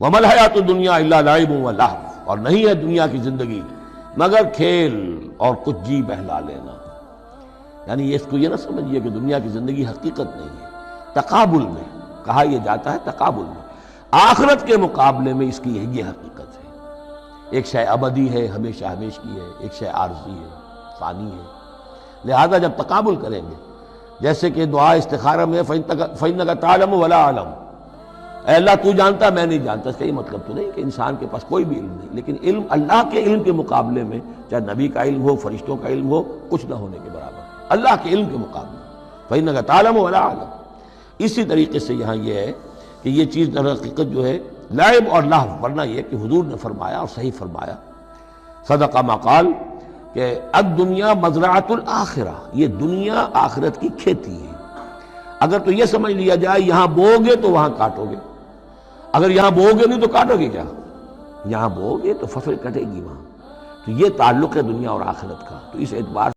وَمَا الْحَيَاةُ الدُّنْيَا إِلَّا لَعِبٌ وَلَهْوٌ، اور نہیں ہے دنیا کی زندگی مگر کھیل اور کچھ جی بہلا لینا۔ یعنی اس کو یہ نہ سمجھیے کہ دنیا کی زندگی حقیقت نہیں ہے، تقابل میں کہا یہ جاتا ہے، تقابل میں آخرت کے مقابلے میں اس کی یہ حقیقت ہے۔ ایک شے ابدی ہے، ہمیشہ ہمیش کی ہے، ایک شے عارضی ہے، فانی ہے۔ لہذا جب تقابل کریں گے، جیسے کہ دعا استخارہ میں فَإِنَّكَ تَعْلَمُ وَلَا أَعْلَمُ، اے اللہ تو جانتا میں نہیں جانتا، اس کا یہ مطلب تو نہیں کہ انسان کے پاس کوئی بھی علم نہیں، لیکن علم اللہ کے علم کے مقابلے میں، چاہے نبی کا علم ہو، فرشتوں کا علم ہو، کچھ نہ ہونے کے برابر ہے اللہ کے علم کے مقابلے میں۔ فَإِنَّكَ تَعْلَمُ وَلَا أَعْلَمُ۔ اسی طریقے سے یہاں یہ ہے کہ یہ چیز در حقیقت جو ہے لعب اور لہو، ورنہ یہ کہ حضور نے فرمایا اور صحیح فرمایا، صدق ما قال، کہ الدنیا مزرعۃ الآخرہ، یہ دنیا آخرت کی کھیتی ہے۔ اگر تو یہ سمجھ لیا جائے یہاں بو گے تو وہاں کاٹو گے، اگر یہاں بو گے نہیں تو کاٹو گے کیا؟ یہاں بو گے تو فصل کٹے گی وہاں۔ تو یہ تعلق ہے دنیا اور آخرت کا۔ تو اس اعتبار